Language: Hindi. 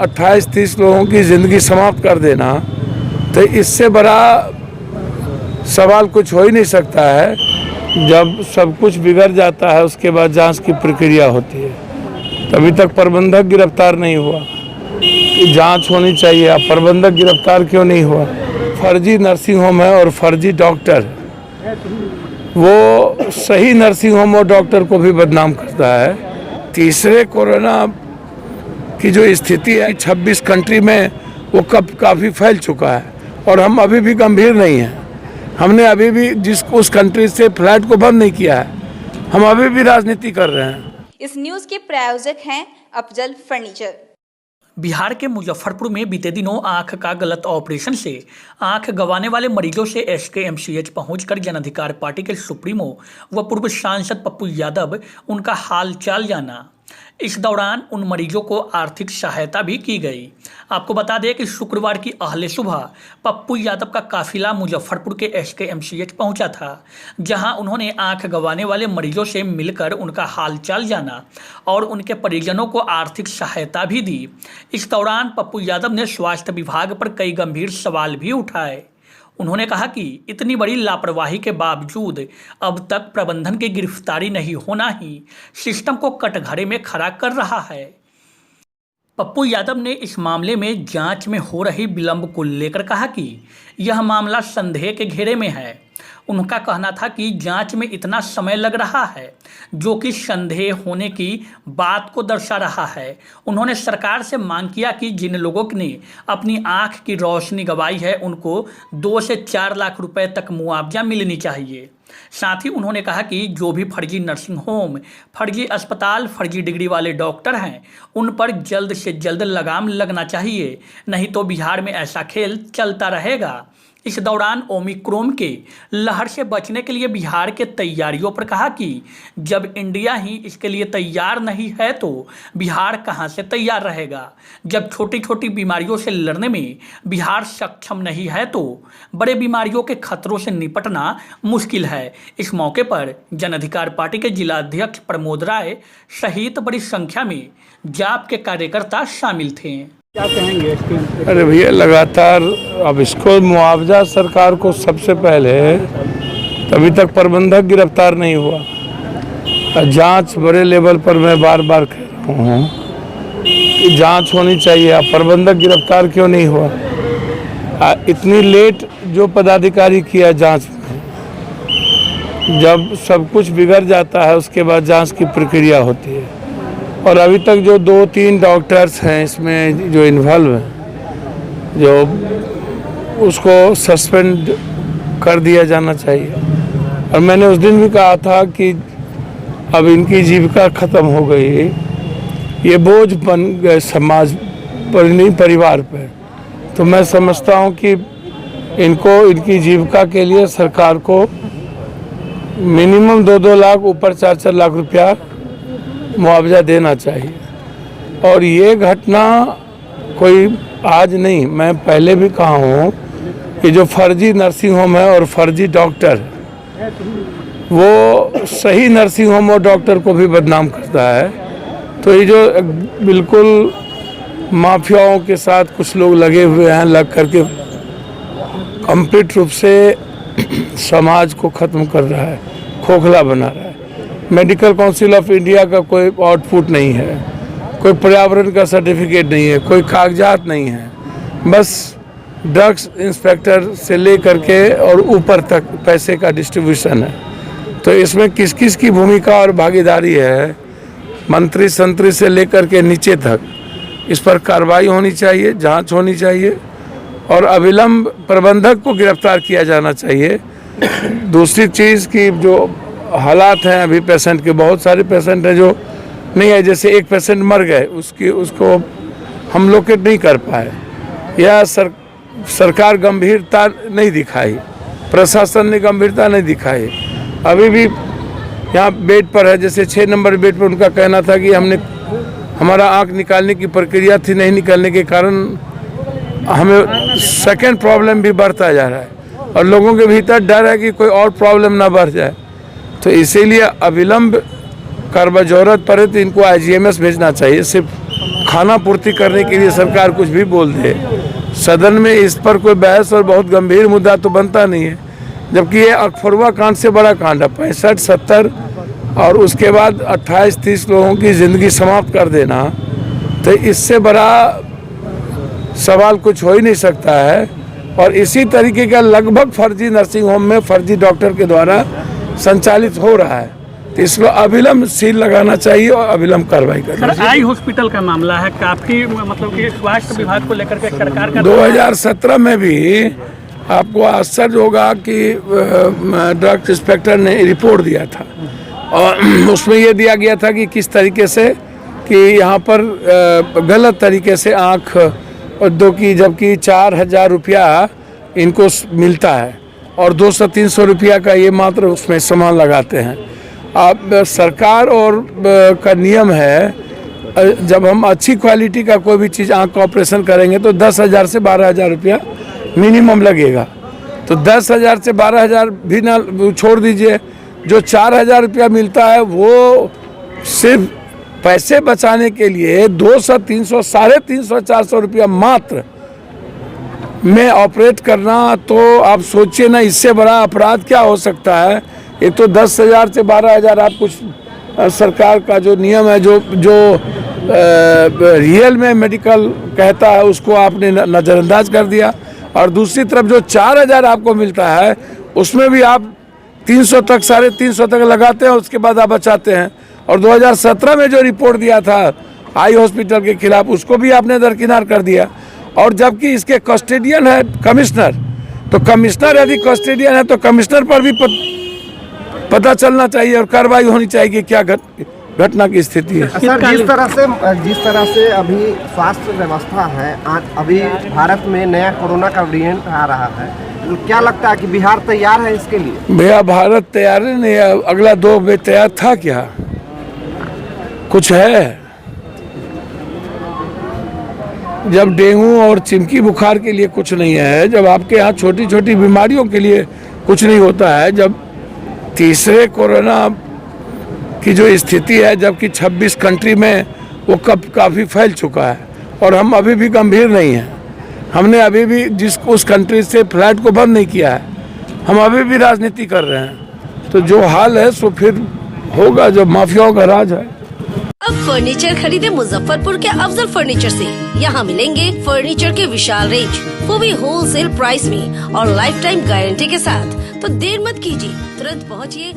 28-30 लोगों की ज़िंदगी समाप्त कर देना, तो इससे बड़ा सवाल कुछ हो ही नहीं सकता है। जब सब कुछ बिगड़ जाता है उसके बाद जांच की प्रक्रिया होती है। तभी तक प्रबंधक गिरफ्तार नहीं हुआ कि जांच होनी चाहिए। अब प्रबंधक गिरफ्तार क्यों नहीं हुआ? फर्जी नर्सिंग होम है और फर्जी डॉक्टर, वो सही नर्सिंग होम और डॉक्टर को भी बदनाम करता है। तीसरे कोरोना की जो स्थिति है 26 कंट्री में, वो कब काफ़ी फैल चुका है और हम अभी भी गंभीर नहीं हैं। हमने अभी भी उस कंट्री से फ्लाइट को बंद नहीं किया है, हम अभी भी राजनीति कर रहे हैं। इस न्यूज के प्रायोजक हैं अफजल फर्नीचर। बिहार के मुजफ्फरपुर में बीते दिनों आंख का गलत ऑपरेशन से आंख गंवाने वाले मरीजों से एसकेएमसीएच पहुंचकर जन अधिकार पार्टी के सुप्रीमो व पूर्व सांसद पप्पू यादव उनका हाल चाल जाना। इस दौरान उन मरीजों को आर्थिक सहायता भी की गई। आपको बता दें कि शुक्रवार की अहले सुबह पप्पू यादव का काफिला मुजफ्फरपुर के एसकेएमसीएच पहुंचा था, जहां उन्होंने आंख गंवाने वाले मरीजों से मिलकर उनका हालचाल जाना और उनके परिजनों को आर्थिक सहायता भी दी। इस दौरान पप्पू यादव ने स्वास्थ्य विभाग पर कई गंभीर सवाल भी उठाए। उन्होंने कहा कि इतनी बड़ी लापरवाही के बावजूद अब तक प्रबंधन की गिरफ्तारी नहीं होना ही सिस्टम को कटघरे में खड़ा कर रहा है। पप्पू यादव ने इस मामले में जांच में हो रही विलंब को लेकर कहा कि यह मामला संदेह के घेरे में है। उनका कहना था कि जांच में इतना समय लग रहा है जो कि संदेह होने की बात को दर्शा रहा है। उन्होंने सरकार से मांग किया कि जिन लोगों ने अपनी आंख की रोशनी गंवाई है उनको 2 से 4 लाख रुपए तक मुआवजा मिलनी चाहिए। साथ ही उन्होंने कहा कि जो भी फर्जी नर्सिंग होम, फर्जी अस्पताल, फर्जी डिग्री वाले डॉक्टर हैं उन पर जल्द से जल्द लगाम लगना चाहिए, नहीं तो बिहार में ऐसा खेल चलता रहेगा। इस दौरान ओमिक्रॉन के लहर से बचने के लिए बिहार के तैयारियों पर कहा कि जब इंडिया ही इसके लिए तैयार नहीं है तो बिहार कहां से तैयार रहेगा। जब छोटी छोटी बीमारियों से लड़ने में बिहार सक्षम नहीं है तो बड़े बीमारियों के खतरों से निपटना मुश्किल है। इस मौके पर जन अधिकार पार्टी के जिला अध्यक्ष प्रमोद राय सहित बड़ी संख्या में जाप के कार्यकर्ता शामिल थे। क्या कहेंगे? अरे भैया, लगातार अब इसको मुआवजा सरकार को सबसे पहले, तभी तक प्रबंधक गिरफ्तार नहीं हुआ। जांच बड़े लेवल पर मैं बार बार कह रहा हूँ कि जांच होनी चाहिए। अब प्रबंधक गिरफ्तार क्यों नहीं हुआ? इतनी लेट जो पदाधिकारी किया जांच में, जब सब कुछ बिगड़ जाता है उसके बाद जांच की प्रक्रिया होती है। और अभी तक जो 2-3 डॉक्टर्स हैं इसमें जो इन्वॉल्व हैं, जो उसको सस्पेंड कर दिया जाना चाहिए। और मैंने उस दिन भी कहा था कि अब इनकी जीविका खत्म हो गई, ये बोझ बन गए समाज पर, नहीं परिवार पर। तो मैं समझता हूँ कि इनको इनकी जीविका के लिए सरकार को मिनिमम 2-2 लाख, ऊपर 4-4 लाख रुपया मुआवजा देना चाहिए। और ये घटना कोई आज नहीं, मैं पहले भी कहा हूँ कि जो फर्जी नर्सिंग होम है और फर्जी डॉक्टर, वो सही नर्सिंग होम और डॉक्टर को भी बदनाम करता है। तो ये जो बिल्कुल माफियाओं के साथ कुछ लोग लगे हुए हैं, लग करके कंप्लीट रूप से समाज को ख़त्म कर रहा है, खोखला बना रहा है। मेडिकल काउंसिल ऑफ इंडिया का कोई आउटपुट नहीं है, कोई पर्यावरण का सर्टिफिकेट नहीं है, कोई कागजात नहीं है। बस ड्रग्स इंस्पेक्टर से ले करके और ऊपर तक पैसे का डिस्ट्रीब्यूशन है। तो इसमें किस किस की भूमिका और भागीदारी है, मंत्री संतरी से लेकर के नीचे तक, इस पर कार्रवाई होनी चाहिए, जांच होनी चाहिए और अविलंब प्रबंधक को गिरफ्तार किया जाना चाहिए। दूसरी चीज़ की जो हालात हैं अभी पेशेंट के, बहुत सारे पेशेंट हैं जो नहीं है, जैसे एक पेशेंट मर गए, उसको हम लोकेट नहीं कर पाए, या सरकार गंभीरता नहीं दिखाई, प्रशासन ने गंभीरता नहीं दिखाई। अभी भी यहाँ बेड पर है, जैसे 6 नंबर बेड पर उनका कहना था कि हमारा आँख निकालने की प्रक्रिया थी, नहीं निकालने के कारण हमें सेकेंड प्रॉब्लम भी बढ़ता जा रहा है और लोगों के भीतर डर है कि कोई और प्रॉब्लम ना बढ़ जाए। तो इसीलिए अविलंब कार्रवाई जरूरत पड़े तो इनको IGMS भेजना चाहिए। सिर्फ खाना पूर्ति करने के लिए सरकार कुछ भी बोल दे, सदन में इस पर कोई बहस और बहुत गंभीर मुद्दा तो बनता नहीं है। जबकि ये अखफरवा कांड से बड़ा कांड है, 65-70 और उसके बाद 28-30 लोगों की ज़िंदगी समाप्त कर देना, तो इससे बड़ा सवाल कुछ हो ही नहीं सकता है। और इसी तरीके का लगभग फर्जी नर्सिंग होम में फर्जी डॉक्टर के द्वारा संचालित हो रहा है, तो इसको अविलंब सील लगाना चाहिए और अविलंब कार्रवाई करनी चाहिए। सर, आई हॉस्पिटल का मामला है, काफी मतलब कि स्वास्थ्य विभाग को लेकर के सरकार का 2017 में भी आपको आश्चर्य होगा कि ड्रग इंस्पेक्टर ने रिपोर्ट दिया था और उसमें ये दिया गया था कि किस तरीके से कि यहाँ पर गलत तरीके से आँख उद्योग की, जबकि 4,000 रुपया इनको मिलता है और 200-300 रुपया का ये मात्र उसमें सामान लगाते हैं। अब सरकार और का नियम है, जब हम अच्छी क्वालिटी का कोई भी चीज़ आँख का ऑपरेशन करेंगे तो 10,000 से 12,000 रुपया मिनिमम लगेगा। तो 10,000 से 12,000 भी ना छोड़ दीजिए, जो 4,000 रुपया मिलता है वो सिर्फ पैसे बचाने के लिए 200, 300, 350, 400 रुपया मात्र में ऑपरेट करना, तो आप सोचिए ना इससे बड़ा अपराध क्या हो सकता है। एक तो 10,000 से 12,000 आप कुछ सरकार का जो नियम है, जो रियल में मेडिकल कहता है उसको आपने नज़रअंदाज कर दिया, और दूसरी तरफ जो 4,000 आपको मिलता है उसमें भी आप 300 तक 350 तक लगाते हैं, उसके बाद आप बचाते हैं। और 2017 में जो रिपोर्ट दिया था आई हॉस्पिटल के खिलाफ, उसको भी आपने दरकिनार कर दिया। और जबकि इसके कस्टोडियन है कमिश्नर, तो कमिश्नर यदि कस्टोडियन है तो कमिश्नर पर भी पता चलना चाहिए और कार्रवाई होनी चाहिए कि क्या घटना की स्थिति है। सर, जिस तरह से अभी स्वास्थ्य व्यवस्था है, आज अभी भारत में नया कोरोना का वेरिएंट आ रहा है, तो क्या लगता है कि बिहार तैयार है इसके लिए? भैया भारत तैयार नहीं है, अगला 2 में तैयार था क्या? कुछ है? जब डेंगू और चिमकी बुखार के लिए कुछ नहीं है, जब आपके यहाँ छोटी छोटी बीमारियों के लिए कुछ नहीं होता है, जब तीसरे कोरोना की जो स्थिति है, जबकि 26 कंट्री में वो काफ़ी फैल चुका है और हम अभी भी गंभीर नहीं हैं। हमने अभी भी उस कंट्री से फ्लाइट को बंद नहीं किया है, हम अभी भी राजनीति कर रहे हैं। तो जो हाल है सो फिर होगा, जो माफियाओं का राज है। अब फर्नीचर खरीदे मुजफ्फरपुर के अफजल फर्नीचर से। यहाँ मिलेंगे फर्नीचर के विशाल रेंज, वो भी होलसेल प्राइस में और लाइफ टाइम गारंटी के साथ। तो देर मत कीजिए, तुरंत पहुँचिए।